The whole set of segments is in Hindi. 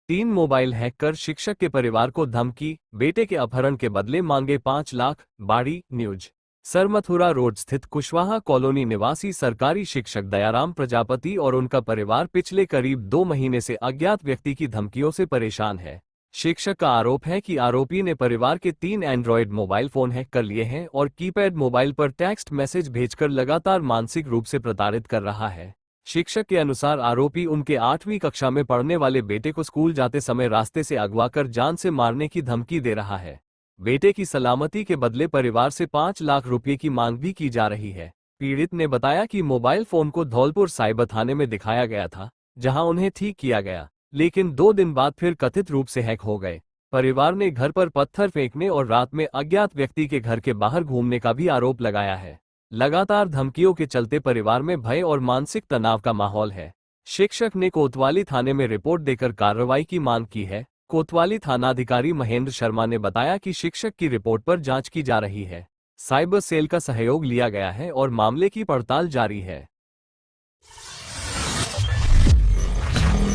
3 मोबाइल हैक कर शिक्षक के परिवार को धमकी, बेटे के अपहरण के बदले मांगे 5 लाख। बाड़ी न्यूज। सरमथुरा रोड स्थित कुशवाहा कॉलोनी निवासी सरकारी शिक्षक दयाराम प्रजापति और उनका परिवार पिछले करीब 2 महीने से अज्ञात व्यक्ति की धमकियों से परेशान है। शिक्षक का आरोप है कि आरोपी ने परिवार के 3 एंड्रॉयड मोबाइल फोन हैक कर लिए हैं और कीपैड मोबाइल पर टेक्स्ट मैसेज भेजकर लगातार मानसिक रूप से प्रताड़ित कर रहा है। शिक्षक के अनुसार आरोपी उनके 8वीं कक्षा में पढ़ने वाले बेटे को स्कूल जाते समय रास्ते से अगवा कर जान से मारने की धमकी दे रहा है। बेटे की सलामती के बदले परिवार से 5 लाख रुपए की मांग भी की जा रही है। पीड़ित ने बताया कि मोबाइल फोन को धौलपुर साइबर थाने में दिखाया गया था, जहां उन्हें ठीक किया गया, लेकिन 2 दिन बाद फिर कथित रूप से हैक हो गए। परिवार ने घर पर पत्थर फेंकने और रात में अज्ञात व्यक्ति के घर के बाहर घूमने का भी आरोप लगाया है। लगातार धमकियों के चलते परिवार में भय और मानसिक तनाव का माहौल है। शिक्षक ने कोतवाली थाने में रिपोर्ट देकर कार्रवाई की मांग की है। कोतवाली थानाधिकारी महेंद्र शर्मा ने बताया कि शिक्षक की रिपोर्ट पर जांच की जा रही है। साइबर सेल का सहयोग लिया गया है और मामले की पड़ताल जारी है।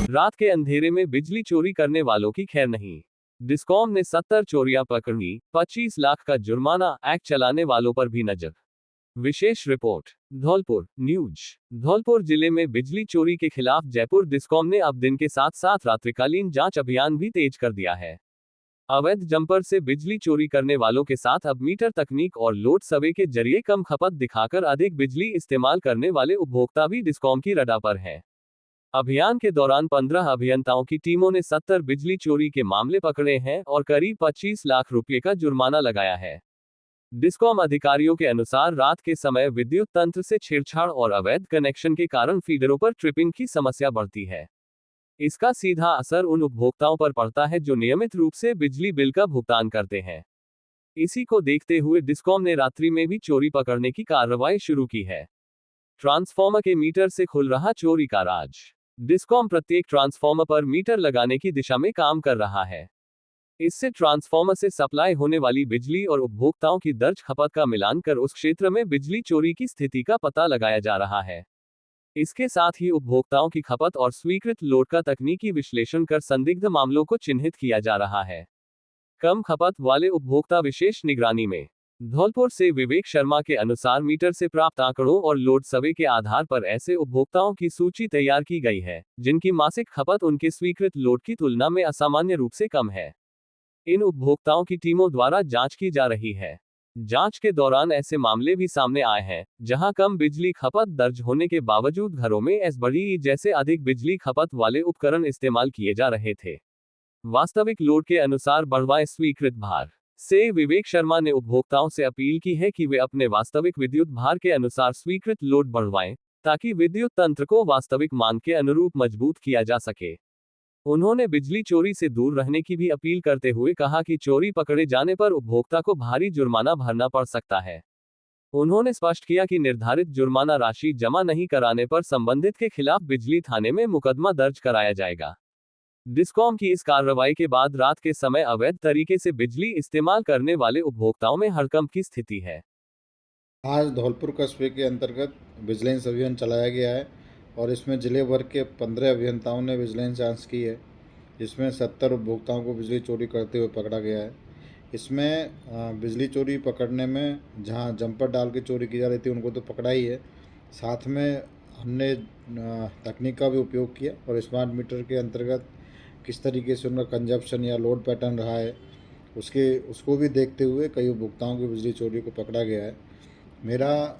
रात के अंधेरे में बिजली चोरी करने वालों की खैर नहीं। डिस्कॉम ने 70 चोरियां पकड़ी, 25 लाख का जुर्माना, एक्ट चलाने वालों पर भी नजर। विशेष रिपोर्ट। धौलपुर न्यूज। धौलपुर जिले में बिजली चोरी के खिलाफ जयपुर डिस्कॉम ने अब दिन के साथ साथ रात्रिकालीन जांच अभियान भी तेज कर दिया है। अवैध जंपर से बिजली चोरी करने वालों के साथ अब मीटर तकनीक और लोड सर्वे के जरिए कम खपत दिखाकर अधिक बिजली इस्तेमाल करने वाले उपभोक्ता भी डिस्कॉम की रडार पर हैं। अभियान के दौरान 15 अभियंताओं की टीमों ने 70 बिजली चोरी के मामले पकड़े हैं और करीब 25 लाख रुपए का जुर्माना लगाया है। डिस्कॉम अधिकारियों के अनुसार रात के समय विद्युत तंत्र से छेड़छाड़ और अवैध कनेक्शन के कारण फीडरों पर ट्रिपिंग की समस्या बढ़ती है। इसका सीधा असर उन उपभोक्ताओं पर पड़ता है जो नियमित रूप से बिजली बिल का भुगतान करते हैं। इसी को देखते हुए डिस्कॉम ने रात्रि में भी चोरी पकड़ने की कार्रवाई शुरू की है। ट्रांसफार्मर के मीटर से खुल रहा चोरी का राज। डिस्कॉम प्रत्येक ट्रांसफार्मर पर मीटर लगाने की दिशा में काम कर रहा है। इससे ट्रांसफार्मर से सप्लाई होने वाली बिजली और उपभोक्ताओं की दर्ज खपत का मिलान कर उस क्षेत्र में बिजली चोरी की स्थिति का पता लगाया जा रहा है। इसके साथ ही उपभोक्ताओं की खपत और स्वीकृत लोड का तकनीकी विश्लेषण कर संदिग्ध मामलों को चिन्हित किया जा रहा है। कम खपत वाले उपभोक्ता विशेष निगरानी में। धौलपुर से विवेक शर्मा के अनुसार मीटर से प्राप्त आंकड़ों और लोड सर्वे के आधार पर ऐसे उपभोक्ताओं की सूची तैयार की गई है, जिनकी मासिक खपत उनके स्वीकृत लोड की तुलना में असामान्य रूप से कम है। इन उपभोक्ताओं की टीमों द्वारा जांच की जा रही है। जांच के दौरान ऐसे मामले भी सामने आए हैं, जहां कम बिजली खपत दर्ज होने के बावजूद घरों में एसबीई जैसे अधिक बिजली खपत वाले उपकरण इस्तेमाल किए जा रहे थे। वास्तविक लोड के अनुसार बढ़वाएं स्वीकृत भार। से विवेक शर्मा ने उपभोक्ताओं से अपील की है कि वे अपने वास्तविक विद्युत भार के अनुसार स्वीकृत लोड बढ़वाएं, ताकि विद्युत तंत्र को वास्तविक मांग के अनुरूप मजबूत किया जा सके। उन्होंने बिजली चोरी से दूर रहने की भी अपील करते हुए कहा कि चोरी पकड़े जाने पर उपभोक्ता को भारी जुर्माना भरना पड़ सकता है। उन्होंने स्पष्ट किया कि निर्धारित जुर्माना राशि जमा नहीं कराने पर संबंधित के खिलाफ बिजली थाने में मुकदमा दर्ज कराया जाएगा। डिस्कॉम की इस कार्रवाई के बाद रात के समय अवैध तरीके से बिजली इस्तेमाल करने वाले उपभोक्ताओं में हड़कंप की स्थिति है। आज धौलपुर कस्बे के अंतर्गत विजिलेंस अभियान चलाया गया है और इसमें जिले भर के 15 अभियंताओं ने विजिलेंस जांच की है, जिसमें 70 उपभोक्ताओं को बिजली चोरी करते हुए पकड़ा गया है। इसमें बिजली चोरी पकड़ने में जहां जंपर डाल के चोरी की जा रही थी उनको तो पकड़ा ही है, साथ में हमने तकनीक का भी उपयोग किया और स्मार्ट मीटर के अंतर्गत किस तरीके से उनका कंजप्शन या लोड पैटर्न रहा है उसको भी देखते हुए कई उपभोक्ताओं की बिजली चोरी को पकड़ा गया है। मेरा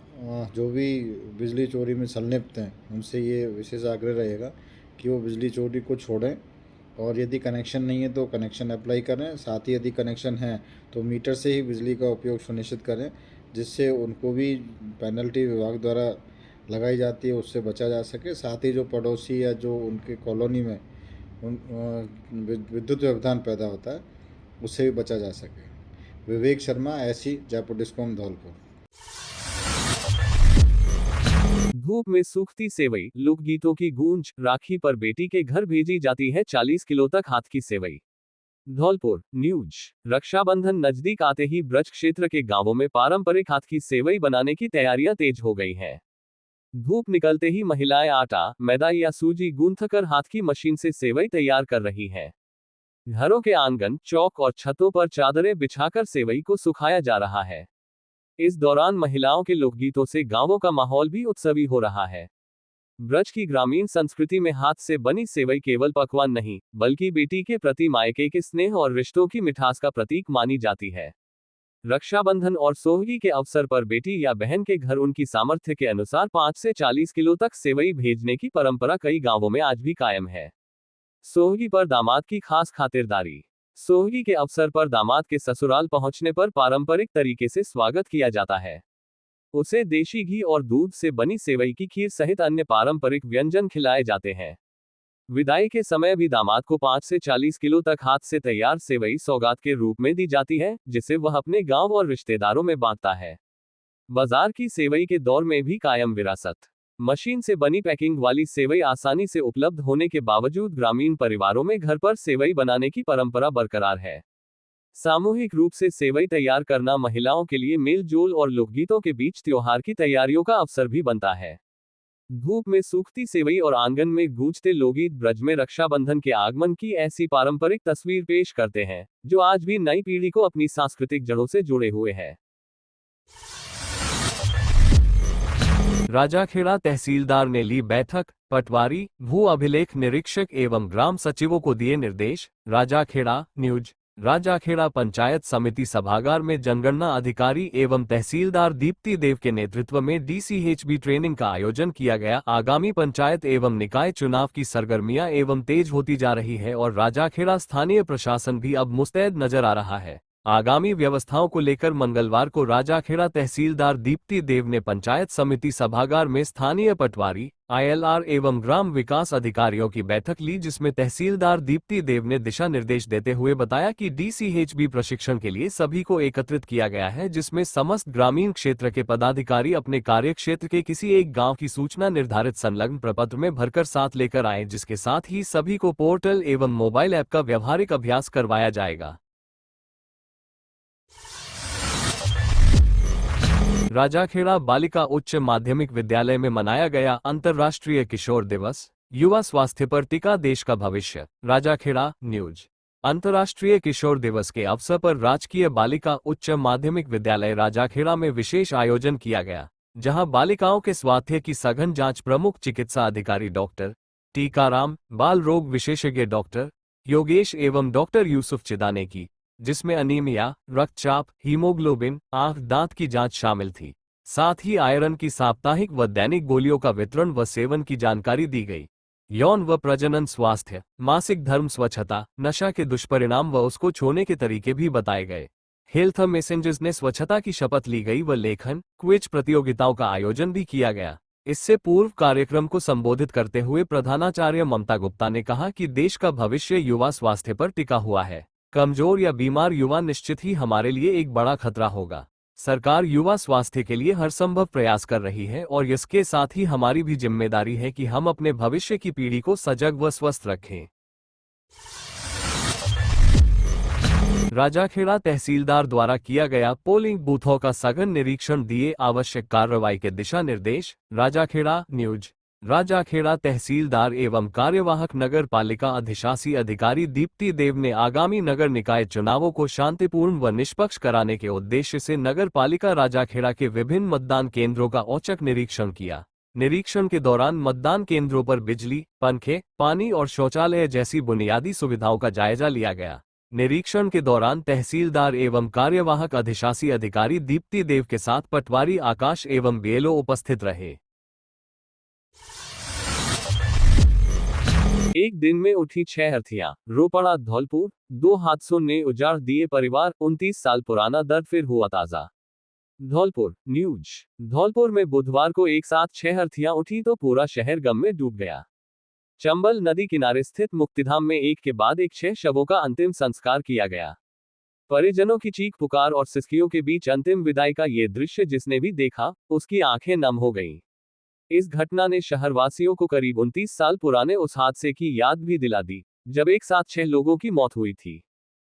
जो भी बिजली चोरी में संलिप्त हैं उनसे ये विशेष आग्रह रहेगा कि वो बिजली चोरी को छोड़ें और यदि कनेक्शन नहीं है तो कनेक्शन अप्लाई करें, साथ ही यदि कनेक्शन है तो मीटर से ही बिजली का उपयोग सुनिश्चित करें, जिससे उनको भी पेनल्टी विभाग द्वारा लगाई जाती है उससे बचा जा सके। साथ ही जो पड़ोसी या जो उनके कॉलोनी में उन विद्युत व्यवधान पैदा होता है उससे भी बचा जा सके। विवेक शर्मा, ऐसी जयपुर डिस्कॉम धौलपुर। धूप में सूखती सेवई, लोकगीतों की गूंज, राखी पर बेटी के घर भेजी जाती है 40 किलो तक हाथ की सेवई। धौलपुर न्यूज। रक्षाबंधन नजदीक आते ही ब्रज क्षेत्र के गांवों में पारंपरिक हाथ की सेवई बनाने की तैयारियां तेज हो गई हैं। धूप निकलते ही महिलाएं आटा, मैदा या सूजी गूंथकर हाथ की मशीन से सेवई तैयार कर रही हैं। घरों के आंगन, चौक और छतों पर चादरें बिछाकर सेवई को सुखाया जा रहा है। इस दौरान महिलाओं के लोकगीतों से गांवों का माहौल भी उत्सवी हो रहा है। ब्रज की ग्रामीण संस्कृति में हाथ से बनी सेवई केवल पकवान नहीं, बल्कि बेटी के प्रति मायके के स्नेह और रिश्तों की मिठास का प्रतीक मानी जाती है। रक्षाबंधन और सोहगी के अवसर पर बेटी या बहन के घर उनकी सामर्थ्य के अनुसार 5 से 40 किलो तक सेवई भेजने की परंपरा कई गांवों में आज भी कायम है। सोहगी पर दामाद की खास खातिरदारी। सोहगी के अवसर पर दामाद के ससुराल पहुंचने पर पारंपरिक तरीके से स्वागत किया जाता है। उसे देशी घी और दूध से बनी सेवई की खीर सहित अन्य पारंपरिक व्यंजन खिलाए जाते हैं। विदाई के समय भी दामाद को 5 से 40 किलो तक हाथ से तैयार सेवई सौगात के रूप में दी जाती है, जिसे वह अपने गांव और रिश्तेदारों में बांटता है। बाजार की सेवई के दौर में भी कायम विरासत। मशीन से बनी पैकिंग वाली सेवई आसानी से उपलब्ध होने के बावजूद ग्रामीण परिवारों में घर पर सेवई बनाने की परंपरा बरकरार है। सामूहिक रूप से सेवई तैयार करना महिलाओं के लिए मेल जोल और लोकगीतों के बीच त्योहार की तैयारियों का अवसर भी बनता है। धूप में सूखती सेवई और आंगन में गूंजते लोकगीत ब्रज में रक्षाबंधन के आगमन की ऐसी पारंपरिक तस्वीर पेश करते हैं, जो आज भी नई पीढ़ी को अपनी सांस्कृतिक जड़ों से जुड़े हुए है। राजाखेड़ा तहसीलदार ने ली बैठक, पटवारी, भू अभिलेख निरीक्षक एवं ग्राम सचिवों को दिए निर्देश। राजाखेड़ा न्यूज। राजाखेड़ा पंचायत समिति सभागार में जनगणना अधिकारी एवं तहसीलदार दीप्ति देव के नेतृत्व में डीसीएचबी ट्रेनिंग का आयोजन किया गया। आगामी पंचायत एवं निकाय चुनाव की सरगर्मियां एवं तेज होती जा रही है और राजाखेड़ा स्थानीय प्रशासन भी अब मुस्तैद नजर आ रहा है। आगामी व्यवस्थाओं को लेकर मंगलवार को राजाखेड़ा तहसीलदार दीप्ति देव ने पंचायत समिति सभागार में स्थानीय पटवारी, आईएलआर एवं ग्राम विकास अधिकारियों की बैठक ली, जिसमें तहसीलदार दीप्ति देव ने दिशा निर्देश देते हुए बताया कि डीसीएचबी प्रशिक्षण के लिए सभी को एकत्रित किया गया है, जिसमें समस्त ग्रामीण क्षेत्र के पदाधिकारी अपने कार्य क्षेत्र के किसी एक गांव की सूचना निर्धारित संलग्न प्रपत्र में भरकर साथ लेकर आए, जिसके साथ ही सभी को पोर्टल एवं मोबाइल ऐप का व्यावहारिक अभ्यास करवाया जाएगा। राजाखेड़ा बालिका उच्च माध्यमिक विद्यालय में मनाया गया अंतर्राष्ट्रीय किशोर दिवस। युवा स्वास्थ्य पर टिका देश का भविष्य। राजाखेड़ा न्यूज। अंतर्राष्ट्रीय किशोर दिवस के अवसर पर राजकीय बालिका उच्च माध्यमिक विद्यालय राजाखेड़ा में विशेष आयोजन किया गया, जहां बालिकाओं के स्वास्थ्य की सघन जांच प्रमुख चिकित्सा अधिकारी डॉक्टर टीकाराम, बाल रोग विशेषज्ञ डॉक्टर योगेश एवं डॉक्टर यूसुफ चिदा ने की, जिसमें अनीमिया, रक्तचाप, हीमोग्लोबिन, आंख दांत की जांच शामिल थी। साथ ही आयरन की साप्ताहिक व दैनिक गोलियों का वितरण व सेवन की जानकारी दी गई। यौन व प्रजनन स्वास्थ्य, मासिक धर्म, स्वच्छता, नशा के दुष्परिणाम व उसको छोड़ने के तरीके भी बताए गए। हेल्थ मैसेंजर्स ने स्वच्छता की शपथ ली गई व लेखन क्विज प्रतियोगिताओं का आयोजन भी किया गया। इससे पूर्व कार्यक्रम को संबोधित करते हुए प्रधानाचार्य ममता गुप्ता ने कहा कि देश का भविष्य युवा स्वास्थ्य पर टिका हुआ है। कमजोर या बीमार युवा निश्चित ही हमारे लिए एक बड़ा खतरा होगा। सरकार युवा स्वास्थ्य के लिए हर संभव प्रयास कर रही है और इसके साथ ही हमारी भी जिम्मेदारी है कि हम अपने भविष्य की पीढ़ी को सजग व स्वस्थ रखें। राजाखेड़ा तहसीलदार द्वारा किया गया पोलिंग बूथों का सघन निरीक्षण, दिए आवश्यक कार्रवाई के दिशा निर्देश। राजाखेड़ा न्यूज। राजाखेड़ा तहसीलदार एवं कार्यवाहक नगर पालिका अधिशासी अधिकारी दीप्ति देव ने आगामी नगर निकाय चुनावों को शांतिपूर्ण व निष्पक्ष कराने के उद्देश्य से नगर पालिका राजाखेड़ा के विभिन्न मतदान केंद्रों का औचक निरीक्षण किया। निरीक्षण के दौरान मतदान केंद्रों पर बिजली, पंखे, पानी और शौचालय जैसी बुनियादी सुविधाओं का जायजा लिया गया। निरीक्षण के दौरान तहसीलदार एवं कार्यवाहक अधिशासी अधिकारी दीप्ति देव के साथ पटवारी आकाश एवं बीएलओ उपस्थित रहे। एक दिन में उठी 6 अर्थियां, रो पड़ा धौलपुर। 2 हादसों ने उजाड़ दिए परिवार, 29 साल पुराना दर्द फिर हुआ ताजा। धौलपुर न्यूज। धौलपुर में बुधवार को एक साथ 6 अर्थियां उठी तो पूरा शहर गम में डूब गया। चंबल नदी किनारे स्थित मुक्तिधाम में एक के बाद एक 6 शवों का अंतिम संस्कार किया गया। परिजनों की चीख पुकार और सिसकियों के बीच अंतिम विदाई का ये दृश्य जिसने भी देखा, उसकी आंखें नम हो गईं। इस घटना ने शहरवासियों को करीब 29 साल पुराने उस हादसे की याद भी दिला दी, जब एक साथ 6 लोगों की मौत हुई थी।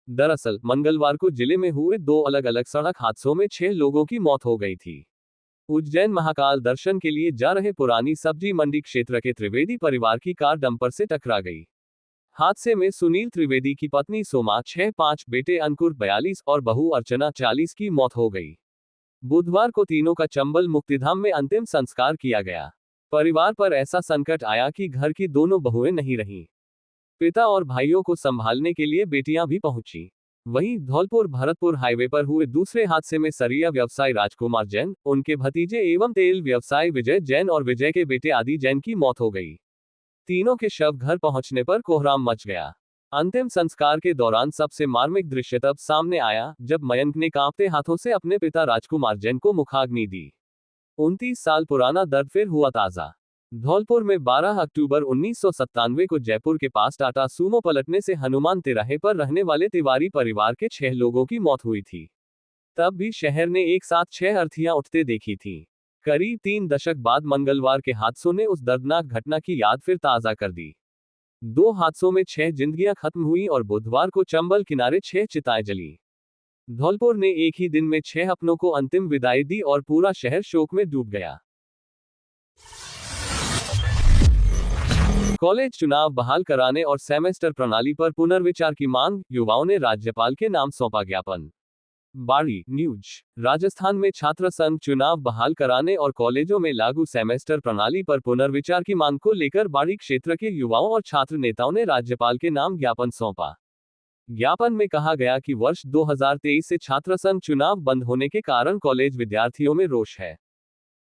दरअसल मंगलवार को जिले में हुए 2 अलग अलग सड़क हादसों में 6 लोगों की मौत हो गई थी। उज्जैन महाकाल दर्शन के लिए जा रहे पुरानी सब्जी मंडी क्षेत्र के त्रिवेदी परिवार की कार डंपर से टकरा गई। हादसे में सुनील त्रिवेदी की पत्नी सोमा 6, 5 बेटे अंकुर 42 और बहू अर्चना 40 की मौत हो गई। बुधवार को तीनों का चंबल मुक्तिधाम में अंतिम संस्कार किया गया। परिवार पर ऐसा संकट आया कि घर की दोनों बहुएं नहीं रहीं। पिता और भाइयों को संभालने के लिए बेटियां भी पहुंची। वहीं धौलपुर भरतपुर हाईवे पर हुए दूसरे हादसे में सरिया व्यवसायी राजकुमार जैन, उनके भतीजे एवं तेल व्यवसायी विजय जैन और विजय के बेटे आदि जैन की मौत हो गई। तीनों के शव घर पहुंचने पर कोहराम मच गया। अंतिम संस्कार के दौरान सबसे मार्मिक दृश्य तब सामने आया जब मयंक ने कांपते हाथों से अपने पिता राजकुमार जैन को मुखाग्नि दी। 29 साल पुराना दर्द फिर हुआ ताजा। धौलपुर में 12 अक्टूबर 1997 को जयपुर के पास टाटा सूमो पलटने से हनुमान तिराहे पर रहने वाले तिवारी परिवार के 6 लोगों की मौत हुई थी। तब भी शहर ने एक साथ 6 अर्थियां उठते देखी थी। करीब 3 दशक बाद मंगलवार के हादसों ने उस दर्दनाक घटना की याद फिर ताजा कर दी। 2 हादसों में 6 जिंदगियां खत्म हुई और बुधवार को चंबल किनारे 6 चिताएं जली। धौलपुर ने एक ही दिन में 6 अपनों को अंतिम विदाई दी और पूरा शहर शोक में डूब गया। कॉलेज चुनाव बहाल कराने और सेमेस्टर प्रणाली पर पुनर्विचार की मांग, युवाओं ने राज्यपाल के नाम सौंपा ज्ञापन। बाड़ी न्यूज। राजस्थान में छात्र संघ चुनाव बहाल कराने और कॉलेजों में लागू सेमेस्टर प्रणाली पर पुनर्विचार की मांग को लेकर बाड़ी क्षेत्र के युवाओं और छात्र नेताओं ने राज्यपाल के नाम ज्ञापन सौंपा। ज्ञापन में कहा गया कि वर्ष 2023 से छात्र संघ चुनाव बंद होने के कारण कॉलेज विद्यार्थियों में रोष है।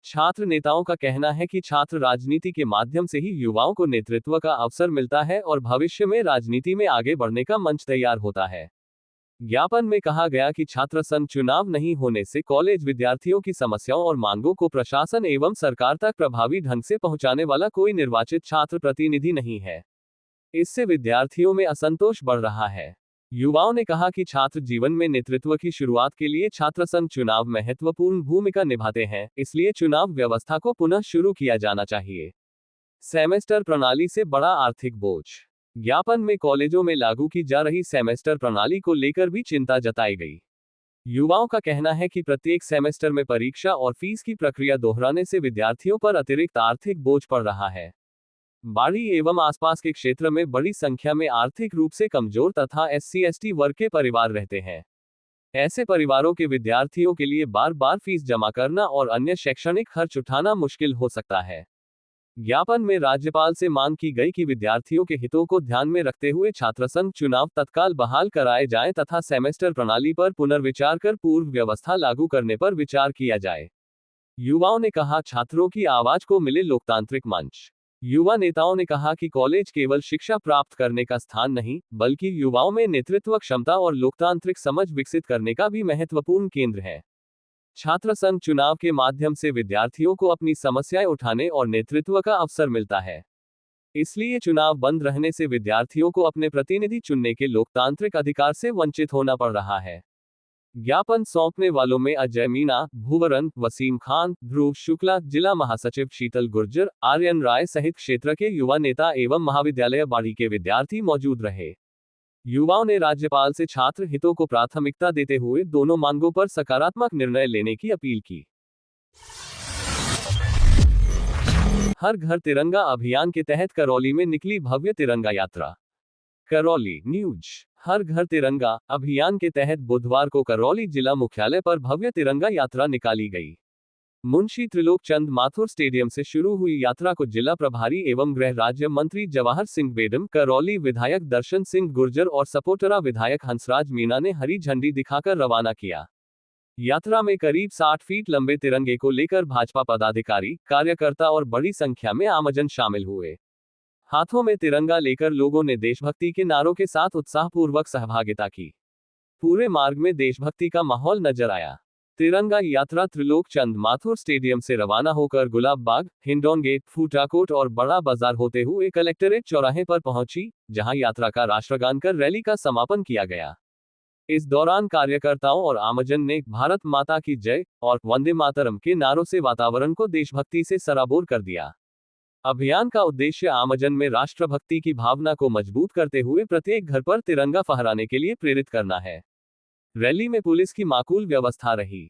छात्र नेताओं का कहना है कि छात्र राजनीति के माध्यम से ही युवाओं को नेतृत्व का अवसर मिलता है और भविष्य में राजनीति में आगे बढ़ने का मंच तैयार होता है। ज्ञापन में कहा गया कि छात्र संघ चुनाव नहीं होने से कॉलेज विद्यार्थियों की समस्याओं और मांगों को प्रशासन एवं सरकार तक प्रभावी ढंग से पहुंचाने वाला कोई निर्वाचित छात्र प्रतिनिधि नहीं है। इससे विद्यार्थियों में असंतोष बढ़ रहा है। युवाओं ने कहा कि छात्र जीवन में नेतृत्व की शुरुआत के लिए छात्र संघ चुनाव महत्वपूर्ण भूमिका निभाते हैं, इसलिए चुनाव व्यवस्था को पुनः शुरू किया जाना चाहिए। सेमेस्टर प्रणाली से बड़ा आर्थिक बोझ। ज्ञापन में कॉलेजों में लागू की जा रही सेमेस्टर प्रणाली को लेकर भी चिंता जताई गई। युवाओं का कहना है कि प्रत्येक सेमेस्टर में परीक्षा और फीस की प्रक्रिया दोहराने से विद्यार्थियों पर अतिरिक्त आर्थिक बोझ पड़ रहा है। बाड़ी एवं आसपास के क्षेत्र में बड़ी संख्या में आर्थिक रूप से कमजोर तथा SC/ST वर्ग के परिवार रहते हैं। ऐसे परिवारों के विद्यार्थियों के लिए बार बार फीस जमा करना और अन्य शैक्षणिक खर्च उठाना मुश्किल हो सकता है। ज्ञापन में राज्यपाल से मांग की गई कि विद्यार्थियों के हितों को ध्यान में रखते हुए छात्रसंघ चुनाव तत्काल बहाल कराए जाएं तथा सेमेस्टर प्रणाली पर पुनर्विचार कर पूर्व व्यवस्था लागू करने पर विचार किया जाए। युवाओं ने कहा, छात्रों की आवाज को मिले लोकतांत्रिक मंच। युवा नेताओं ने कहा कि कॉलेज केवल शिक्षा प्राप्त करने का स्थान नहीं, बल्कि युवाओं में नेतृत्व क्षमता और लोकतांत्रिक समझ विकसित करने का भी महत्वपूर्ण केंद्र है। छात्र संघ चुनाव के माध्यम से विद्यार्थियों को अपनी समस्याएं उठाने और नेतृत्व का अवसर मिलता है। इसलिए चुनाव बंद रहने से विद्यार्थियों को अपने प्रतिनिधि चुनने के लोकतांत्रिक अधिकार से वंचित होना पड़ रहा है। ज्ञापन सौंपने वालों में अजय मीणा, भूवरन, वसीम खान, ध्रुव शुक्ला, जिला महासचिव शीतल गुर्जर, आर्यन राय सहित क्षेत्र के युवा नेता एवं महाविद्यालय बाड़ी के विद्यार्थी मौजूद रहे। युवाओं ने राज्यपाल से छात्र हितों को प्राथमिकता देते हुए दोनों मांगों पर सकारात्मक निर्णय लेने की अपील की। हर घर तिरंगा अभियान के तहत करौली में निकली भव्य तिरंगा यात्रा। करौली न्यूज। हर घर तिरंगा अभियान के तहत बुधवार को करौली जिला मुख्यालय पर भव्य तिरंगा यात्रा निकाली गई। मुंशी त्रिलोक चंद माथुर स्टेडियम से शुरू हुई यात्रा को जिला प्रभारी एवं गृह राज्य मंत्री जवाहर सिंह बेडम, करौली विधायक दर्शन सिंह गुर्जर और सपोटरा विधायक हंसराज मीणा ने हरी झंडी दिखाकर रवाना किया। यात्रा में करीब 60 फीट लंबे तिरंगे को लेकर भाजपा पदाधिकारी, कार्यकर्ता और बड़ी संख्या में आमजन शामिल हुए। हाथों में तिरंगा लेकर लोगों ने देशभक्ति के नारों के साथ उत्साहपूर्वक सहभागिता की। पूरे मार्ग में देशभक्ति का माहौल नजर आया। तिरंगा यात्रा त्रिलोक चंद माथुर स्टेडियम से रवाना होकर गुलाब बाग, हिंडौन गेट, फूटाकोट और बड़ा बाजार होते हुए कलेक्ट्रेट चौराहे पर पहुंची, जहां यात्रा का राष्ट्रगान कर रैली का समापन किया गया। इस दौरान कार्यकर्ताओं और आमजन ने भारत माता की जय और वंदे मातरम के नारों से वातावरण को देशभक्ति से सराबोर कर दिया। अभियान का उद्देश्य आमजन में राष्ट्रभक्ति की भावना को मजबूत करते हुए प्रत्येक घर पर तिरंगा फहराने के लिए प्रेरित करना है। रैली में पुलिस की माकूल व्यवस्था रही।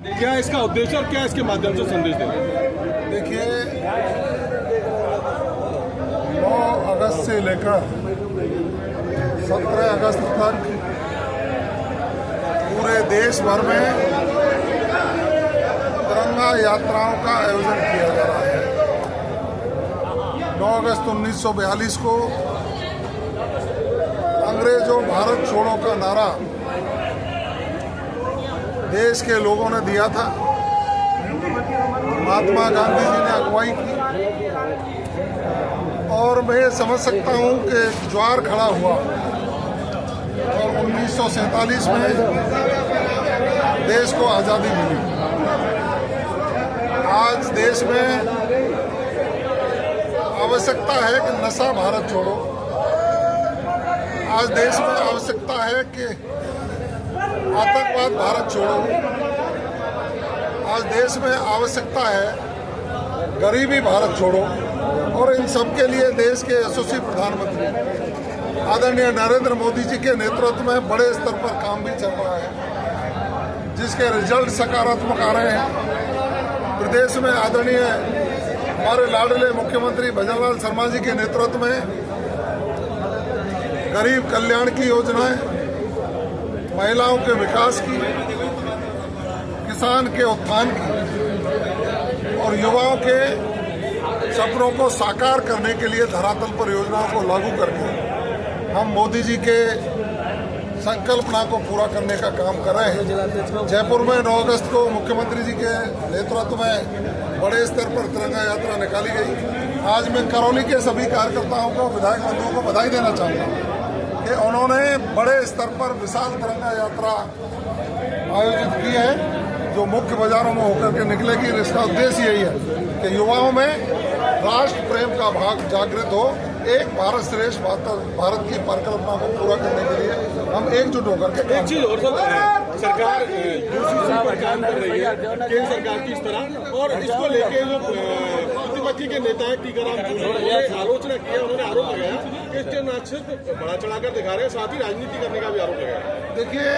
क्या इसका उद्देश्य और क्या इसके माध्यम से संदेश देना? देखिए, 9 अगस्त से लेकर 17 अगस्त तक पूरे देश भर में तिरंगा यात्राओं का आयोजन किया जा रहा है। 9 अगस्त 1942 को अंग्रेजों भारत छोड़ो का नारा देश के लोगों ने दिया था। महात्मा गांधी जी ने अगुवाई की और मैं ये समझ सकता हूँ कि ज्वार खड़ा हुआ और 1947 में देश को आज़ादी मिली। आज देश में आवश्यकता है कि नशा भारत छोड़ो। आज देश में आवश्यकता है कि आतंकवाद भारत छोड़ो। आज देश में आवश्यकता है गरीबी भारत छोड़ो। और इन सब के लिए देश के यशस्वी प्रधानमंत्री आदरणीय नरेंद्र मोदी जी के नेतृत्व में बड़े स्तर पर काम भी चल रहा है, जिसके रिजल्ट सकारात्मक आ रहे हैं। प्रदेश में आदरणीय हमारे लाडले मुख्यमंत्री भजनलाल शर्मा जी के नेतृत्व में गरीब कल्याण की योजनाएं, महिलाओं के विकास की, किसान के उत्थान की और युवाओं के सपनों को साकार करने के लिए धरातल पर योजनाओं को लागू करके हम मोदी जी के संकल्पना को पूरा करने का काम कर रहे हैं। जयपुर में 9 अगस्त को मुख्यमंत्री जी के नेतृत्व में बड़े स्तर पर तिरंगा यात्रा निकाली गई। आज मैं करौली के सभी कार्यकर्ताओं को, विधायक बंधुओं को बधाई देना चाहूँगा कि उन्होंने बड़े स्तर पर विशाल तिरंगा यात्रा आयोजित की है, जो मुख्य बाजारों में होकर के निकलेगी। इसका उद्देश्य यही है कि युवाओं में राष्ट्र प्रेम का भाव जागृत हो। एक भारत श्रेष्ठ भारत की परिकल्पना को पूरा करने के लिए हम एकजुट होकर के एक चीज और सरकार यूसीसी पर काम कर रही है केंद्र सरकार की इस तरह, और इसको लेके जो प्रतिपक्षी के नेता है टीकाराम जूली उन्होंने आलोचना की है। उन्होंने आरोप लगाया कि इसके न सिर्फ बड़ा चढ़ाकर दिखा रहे हैं, साथ ही राजनीति करने का भी आरोप लगाया। देखिए,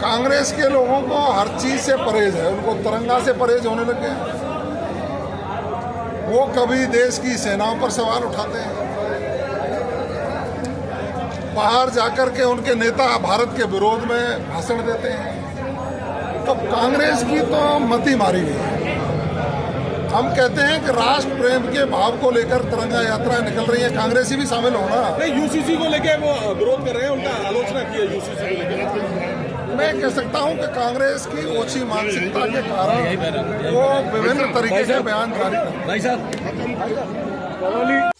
कांग्रेस के लोगों को हर चीज से परहेज है, उनको तिरंगा से परहेज होने लगे। वो कभी देश की सेनाओं पर सवाल उठाते हैं, बाहर जाकर के उनके नेता भारत के विरोध में भाषण देते हैं। तो कांग्रेस की तो मति मारी गई है। हम कहते हैं कि राष्ट्र प्रेम के भाव को लेकर तिरंगा यात्रा निकल रही है, कांग्रेसी भी शामिल होना। नहीं, यूसीसी को लेके वो विरोध कर रहे हैं, उनका आलोचना की है यूसीसी को लेकर। मैं कह सकता हूं कि कांग्रेस की ओछी मानसिकता के कारण वो विभिन्न तरीके के बयान जारी करते हैं।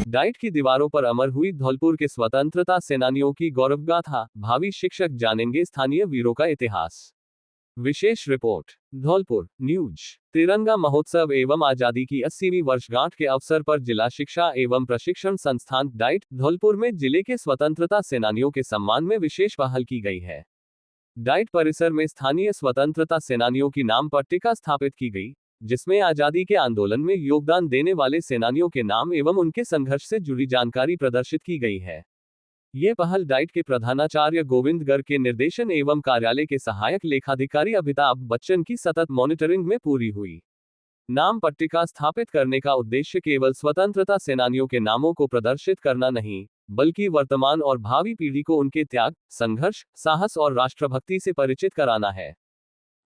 डाइट की दीवारों पर अमर हुई धौलपुर के स्वतंत्रता सेनानियों की गौरवगाथा, भावी शिक्षक जानेंगे स्थानीय वीरों का इतिहास। विशेष रिपोर्ट। धौलपुर न्यूज। तिरंगा महोत्सव एवं आजादी की 80वीं वर्षगांठ के अवसर पर जिला शिक्षा एवं प्रशिक्षण संस्थान डाइट धौलपुर में जिले के स्वतंत्रता सेनानियों के सम्मान में विशेष पहल की गई है। डाइट परिसर में स्थानीय स्वतंत्रता सेनानियों की नाम पट्टिका स्थापित की गई, जिसमें आजादी के आंदोलन में योगदान देने वाले सेनानियों के नाम एवं उनके संघर्ष से जुड़ी जानकारी प्रदर्शित की गई है। ये पहल डाइट के प्रधानाचार्य गोविंद गर्ग के निर्देशन एवं कार्यालय के सहायक लेखाधिकारी अमिताभ बच्चन की सतत मॉनिटरिंग में पूरी हुई। नाम पट्टिका स्थापित करने का उद्देश्य केवल स्वतंत्रता सेनानियों के नामों को प्रदर्शित करना नहीं, बल्कि वर्तमान और भावी पीढ़ी को उनके त्याग, संघर्ष, साहस और राष्ट्रभक्ति से परिचित कराना है।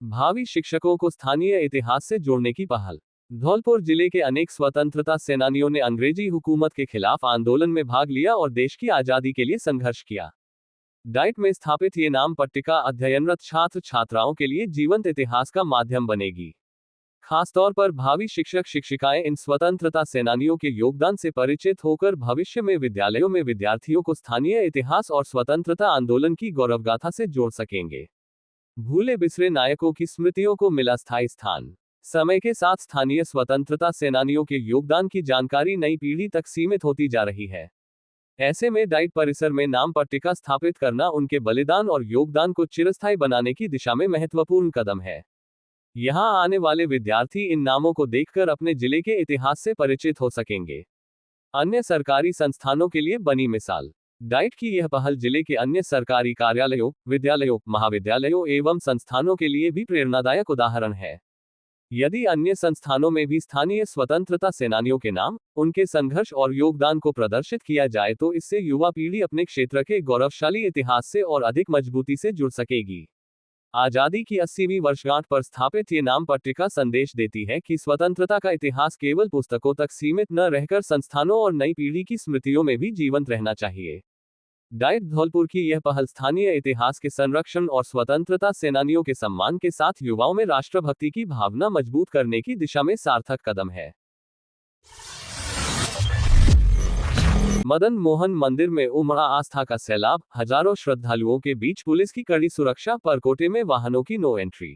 भावी शिक्षकों को स्थानीय इतिहास से जोड़ने की पहल। धौलपुर जिले के अनेक स्वतंत्रता सेनानियों ने अंग्रेजी हुकूमत के खिलाफ आंदोलन में भाग लिया और देश की आजादी के लिए संघर्ष किया। डाइट में स्थापित ये नाम पट्टिका अध्ययनरत छात्र छात्राओं के लिए जीवंत इतिहास का माध्यम बनेगी। खासतौर पर भावी शिक्षक शिक्षिकाएं इन स्वतंत्रता सेनानियों के योगदान से परिचित होकर भविष्य में विद्यालयों में विद्यार्थियों को स्थानीय इतिहास और स्वतंत्रता आंदोलन की गौरवगाथा से जोड़ सकेंगे। भूले बिसरे नायकों की स्मृतियों को मिला स्थायी स्थान। समय के साथ स्थानीय स्वतंत्रता सेनानियों के योगदान की जानकारी नई पीढ़ी तक सीमित होती जा रही है। ऐसे में डाइट परिसर में नाम पट्टिका स्थापित करना उनके बलिदान और योगदान को चिरस्थायी बनाने की दिशा में महत्वपूर्ण कदम है। यहां आने वाले विद्यार्थी इन नामों को देखकर अपने जिले के इतिहास से परिचित हो सकेंगे। अन्य सरकारी संस्थानों के लिए बनी मिसाल। डाइट की यह पहल जिले के अन्य सरकारी कार्यालयों, विद्यालयों, महाविद्यालयों एवं संस्थानों के लिए भी प्रेरणादायक उदाहरण है। यदि अन्य संस्थानों में भी स्थानीय स्वतंत्रता सेनानियों के नाम, उनके संघर्ष और योगदान को प्रदर्शित किया जाए तो इससे युवा पीढ़ी अपने क्षेत्र के गौरवशाली इतिहास से और अधिक मजबूती से जुड़ सकेगी। आजादी की 80वीं वर्षगांठ पर स्थापित ये नाम पट्टिका संदेश देती है कि स्वतंत्रता का इतिहास केवल पुस्तकों तक सीमित न रहकर संस्थानों और नई पीढ़ी की स्मृतियों में भी जीवंत रहना चाहिए। डाइट धौलपुर की यह पहल स्थानीय इतिहास के संरक्षण और स्वतंत्रता सेनानियों के सम्मान के साथ युवाओं में राष्ट्रभक्ति की भावना मजबूत करने की दिशा में सार्थक कदम है। मदन मोहन मंदिर में उमड़ा आस्था का सैलाब, हजारों श्रद्धालुओं के बीच पुलिस की कड़ी सुरक्षा, परकोटे में वाहनों की no entry.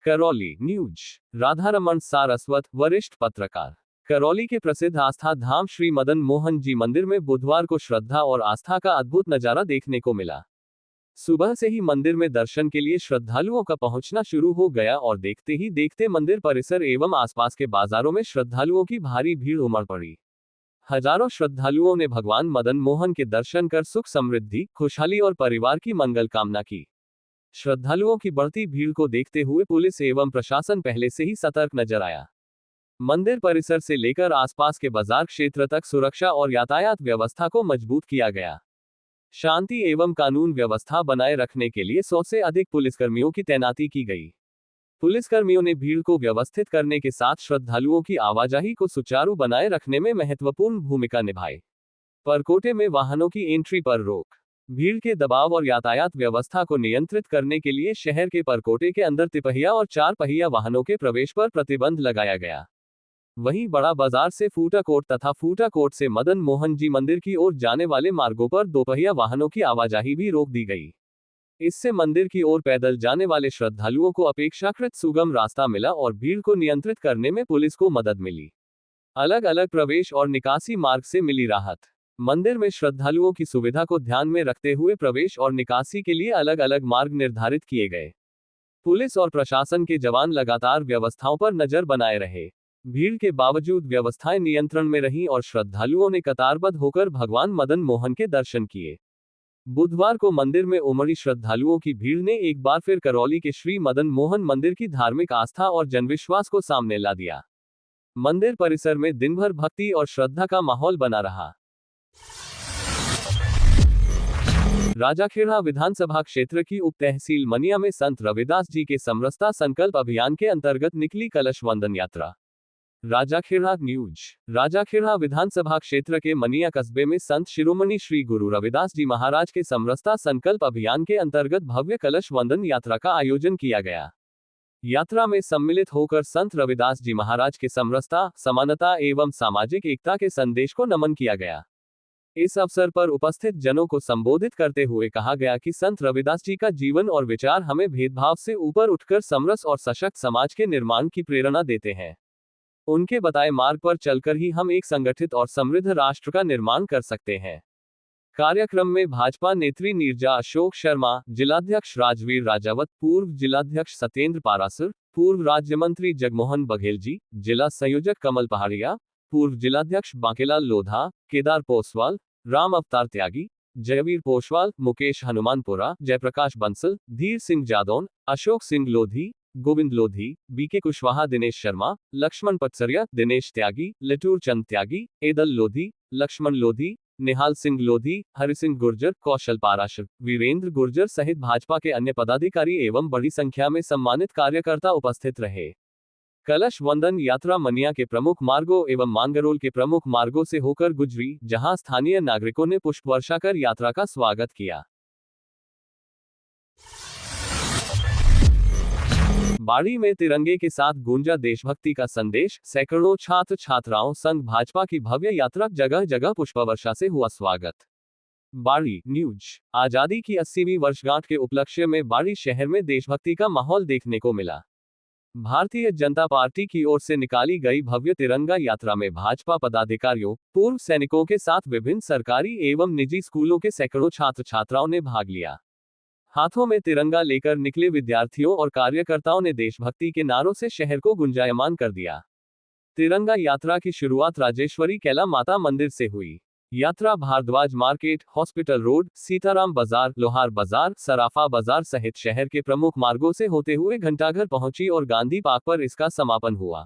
Karauli news. Radharaman Saraswat, वरिष्ठ पत्रकार। करौली के प्रसिद्ध आस्था धाम श्री मदन मोहन जी मंदिर में बुधवार को श्रद्धा और आस्था का अद्भुत नजारा देखने को मिला। सुबह से ही मंदिर में दर्शन के लिए श्रद्धालुओं का पहुंचना शुरू हो गया और देखते ही देखते मंदिर परिसर एवं आसपास के बाजारों में श्रद्धालुओं की भारी भीड़ उमड़ पड़ी। हजारों श्रद्धालुओं ने भगवान मदन मोहन के दर्शन कर सुख समृद्धि, खुशहाली और परिवार की मंगल कामना की। श्रद्धालुओं की बढ़ती भीड़ को देखते हुए पुलिस एवं प्रशासन पहले से ही सतर्क नजर आया। मंदिर परिसर से लेकर आसपास के बाजार क्षेत्र तक सुरक्षा और यातायात व्यवस्था को मजबूत किया गया। शांति एवं कानून व्यवस्था बनाए रखने के लिए 100 से अधिक पुलिसकर्मियों की तैनाती की गई। पुलिसकर्मियों ने भीड़ को व्यवस्थित करने के साथ श्रद्धालुओं की आवाजाही को सुचारू बनाए रखने में महत्वपूर्ण भूमिका निभाई। परकोटे में वाहनों की एंट्री पर रोक। भीड़ के दबाव और यातायात व्यवस्था को नियंत्रित करने के लिए शहर के परकोटे के अंदर तिपहिया और 4 पहिया वाहनों के प्रवेश पर प्रतिबंध लगाया गया। वहीं बड़ा बाजार से फूटा कोट तथा फूटा कोट से मदन मोहन जी मंदिर की ओर जाने वाले मार्गों पर 2 पहिया वाहनों की आवाजाही भी रोक दी गई। इससे मंदिर की ओर पैदल जाने वाले श्रद्धालुओं को अपेक्षाकृत सुगम रास्ता मिला और भीड़ को नियंत्रित करने में पुलिस को मदद मिली। अलग अलग प्रवेश और निकासी मार्ग से मिली राहत। मंदिर में श्रद्धालुओं की सुविधा को ध्यान में रखते हुए प्रवेश और निकासी के लिए अलग अलग मार्ग निर्धारित किए गए। पुलिस और प्रशासन के जवान लगातार व्यवस्थाओं पर नजर बनाए रहे। भीड़ के बावजूद व्यवस्थाएं नियंत्रण में रहीं और श्रद्धालुओं ने कतारबद्ध होकर भगवान मदन मोहन के दर्शन किए। बुधवार को मंदिर में उमड़ी श्रद्धालुओं की भीड़ ने एक बार फिर करौली के श्री मदन मोहन मंदिर की धार्मिक आस्था और जनविश्वास को सामने ला दिया। मंदिर परिसर में दिन भर भक्ति और श्रद्धा का माहौल बना रहा। राजाखेड़ा विधानसभा क्षेत्र की उप तहसील मनिया में संत रविदास जी के समरसता संकल्प अभियान के अंतर्गत निकली कलश वंदन यात्रा। राजाखेड़ा न्यूज। राजाखेड़ा विधानसभा क्षेत्र के मनिया कस्बे में संत शिरोमणि श्री गुरु रविदास जी महाराज के समरसता संकल्प अभियान के अंतर्गत भव्य कलश वंदन यात्रा का आयोजन किया गया। यात्रा में सम्मिलित होकर संत रविदास जी महाराज के समरसता, समानता एवं सामाजिक एकता के संदेश को नमन किया गया। इस अवसर पर उपस्थित जनों को संबोधित करते हुए कहा गया कि संत रविदास जी का जीवन और विचार हमें भेदभाव से ऊपर उठकर समरस और सशक्त समाज के निर्माण की प्रेरणा देते हैं। उनके बताए मार्ग पर चलकर ही हम एक संगठित और समृद्ध राष्ट्र का निर्माण कर सकते हैं। कार्यक्रम में भाजपा नेत्री नीरजा अशोक शर्मा, जिलाध्यक्ष राजवीर राजावत, पूर्व जिलाध्यक्ष सत्येंद्र पारासर, पूर्व राज्य मंत्री जगमोहन बघेल जी, जिला संयोजक कमल पहाड़िया, पूर्व जिलाध्यक्ष बांकेलाल लोधा, केदार पोसवाल, राम अवतार त्यागी, जयवीर पोशवाल, मुकेश हनुमानपुरा, जयप्रकाश बंसल, धीर सिंह जादौन, अशोक सिंह लोधी, गोविंद लोधी, बीके कुशवाहा, दिनेश शर्मा, लक्ष्मण पटसरिया, दिनेश त्यागी, लटूर चंद त्यागी, एदल लोधी, लक्ष्मण लोधी, निहाल सिंह लोधी, हरिसिंह गुर्जर, कौशल पाराशर, वीरेंद्र गुर्जर सहित भाजपा के अन्य पदाधिकारी एवं बड़ी संख्या में सम्मानित कार्यकर्ता उपस्थित रहे। कलश वंदन यात्रा मनिया के प्रमुख मार्गों एवं मांगरोल के प्रमुख मार्गों से होकर गुजरी, जहां स्थानीय नागरिकों ने पुष्प वर्षा कर यात्रा का स्वागत किया। बाड़ी में तिरंगे के साथ गूंजा देशभक्ति का संदेश, सैकड़ों छात्र छात्राओं संघ भाजपा की भव्य यात्रा, जगह जगह पुष्प वर्षा से हुआ स्वागत। बाड़ी न्यूज। आजादी की 80वीं वर्षगांठ के उपलक्ष्य में बाड़ी शहर में देशभक्ति का माहौल देखने को मिला। भारतीय जनता पार्टी की ओर से निकाली गई भव्य तिरंगा यात्रा में भाजपा पदाधिकारियों, पूर्व सैनिकों के साथ विभिन्न सरकारी एवं निजी स्कूलों के सैकड़ों छात्र छात्राओं ने भाग लिया। हाथों में तिरंगा लेकर निकले विद्यार्थियों और कार्यकर्ताओं ने देशभक्ति के नारों से शहर को गुंजायमान कर दिया। तिरंगा यात्रा की शुरुआत राजेश्वरी कैला माता मंदिर से हुई। यात्रा Bharadwaj market, hospital road, Sitaram बाजार, लोहार बाजार, सराफा बाजार सहित शहर के प्रमुख मार्गों से होते हुए घंटाघर पहुंची और गांधी पार्क पर इसका समापन हुआ।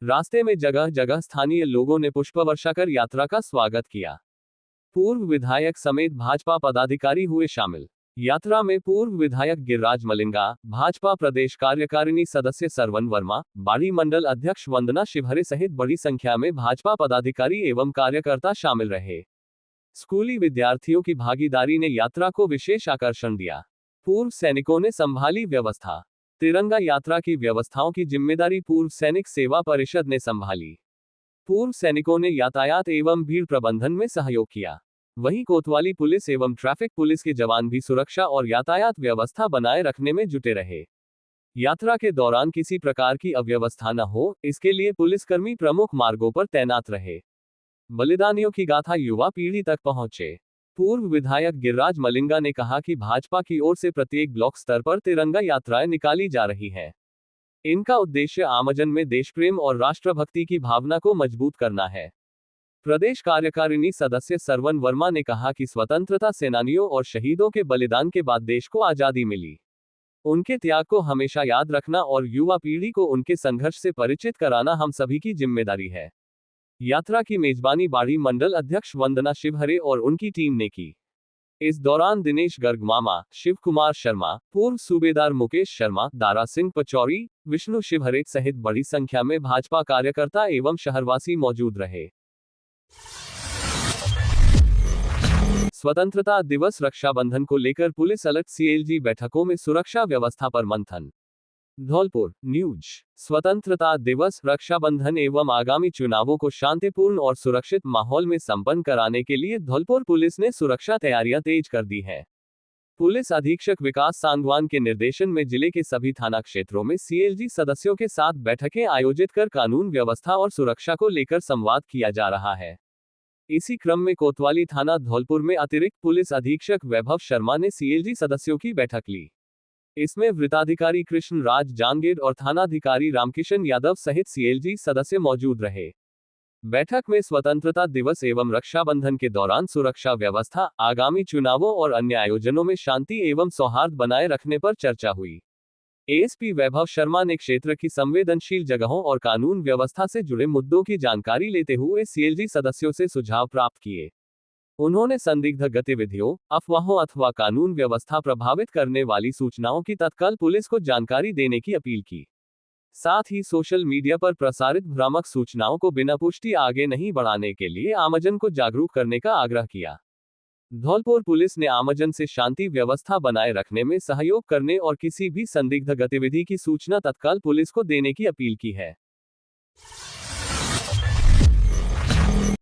रास्ते में जगह जगह स्थानीय लोगों ने पुष्प वर्षा कर यात्रा का स्वागत किया। पूर्व विधायक समेत भाजपा पदाधिकारी हुए शामिल। यात्रा में पूर्व विधायक गिरिराज मलिंगा, भाजपा प्रदेश कार्यकारिणी सदस्य सरवन वर्मा, बाड़ी मंडल अध्यक्ष वंदना शिवहरे सहित बड़ी संख्या में भाजपा पदाधिकारी एवं कार्यकर्ता शामिल रहे। स्कूली विद्यार्थियों की भागीदारी ने यात्रा को विशेष आकर्षण दिया। पूर्व सैनिकों ने संभाली व्यवस्था। तिरंगा यात्रा की व्यवस्थाओं की जिम्मेदारी पूर्व सैनिक सेवा परिषद ने संभाली। पूर्व सैनिकों ने यातायात एवं भीड़ प्रबंधन में सहयोग किया। वहीं कोतवाली पुलिस एवं ट्रैफिक पुलिस के जवान भी सुरक्षा और यातायात व्यवस्था बनाए रखने में जुटे रहे। यात्रा के दौरान किसी प्रकार की अव्यवस्था न हो, इसके लिए पुलिसकर्मी प्रमुख मार्गों पर तैनात रहे। बलिदानियों की गाथा युवा पीढ़ी तक पहुंचे। पूर्व विधायक गिरिराज मलिंगा ने कहा कि भाजपा की ओर से प्रत्येक ब्लॉक स्तर पर तिरंगा यात्राएं निकाली जा रही हैं। इनका उद्देश्य आमजन में देशप्रेम और राष्ट्रभक्ति की भावना को मजबूत करना है। प्रदेश कार्यकारिणी सदस्य सरवन वर्मा ने कहा कि स्वतंत्रता सेनानियों और शहीदों के बलिदान के बाद देश को आजादी मिली। उनके त्याग को हमेशा याद रखना और युवा पीढ़ी को उनके संघर्ष से परिचित कराना हम सभी की जिम्मेदारी है। यात्रा की मेजबानी बाड़ी मंडल अध्यक्ष वंदना शिवहरे और उनकी टीम ने की। इस दौरान दिनेश गर्ग मामा, शिव कुमार शर्मा, पूर्व सूबेदार मुकेश शर्मा, दारा सिंह पचौरी, विष्णु शिवहरे सहित बड़ी संख्या में भाजपा कार्यकर्ता एवं शहरवासी मौजूद रहे। स्वतंत्रता दिवस रक्षाबंधन को लेकर पुलिस अलर्ट, सीएलजी बैठकों में सुरक्षा व्यवस्था पर मंथन। धौलपुर न्यूज। स्वतंत्रता दिवस, रक्षाबंधन एवं आगामी चुनावों को शांतिपूर्ण और सुरक्षित माहौल में संपन्न कराने के लिए धौलपुर पुलिस ने सुरक्षा तैयारियां तेज कर दी हैं। पुलिस अधीक्षक विकास सांगवान के निर्देशन में जिले के सभी थाना क्षेत्रों में सीएलजी सदस्यों के साथ बैठकें आयोजित कर कानून व्यवस्था और सुरक्षा को लेकर संवाद किया जा रहा है। इसी क्रम में कोतवाली थाना धौलपुर में अतिरिक्त पुलिस अधीक्षक वैभव शर्मा ने सीएलजी सदस्यों की बैठक ली। इसमें वृत्ताधिकारी कृष्ण राज जांगेड और थानाधिकारी रामकिशन यादव सहित सीएलजी सदस्य मौजूद रहे। बैठक में स्वतंत्रता दिवस एवं रक्षाबंधन के दौरान सुरक्षा व्यवस्था, आगामी चुनावों और अन्य आयोजनों में शांति एवं सौहार्द बनाए रखने पर चर्चा हुई। एएसपी वैभव शर्मा ने क्षेत्र की संवेदनशील जगहों और कानून व्यवस्था से जुड़े मुद्दों की जानकारी लेते हुए सीएलजी सदस्यों से सुझाव प्राप्त किए। उन्होंने संदिग्ध गतिविधियों, अफवाहों अथवा कानून व्यवस्था प्रभावित करने वाली सूचनाओं की तत्काल पुलिस को जानकारी देने की अपील की। साथ ही सोशल मीडिया पर प्रसारित भ्रामक सूचनाओं को बिना पुष्टि आगे नहीं बढ़ाने के लिए आमजन को जागरूक करने का आग्रह किया। धौलपुर पुलिस ने आमजन से शांति व्यवस्था बनाए रखने में सहयोग करने और किसी भी संदिग्ध गतिविधि की सूचना तत्काल पुलिस को देने की अपील की है।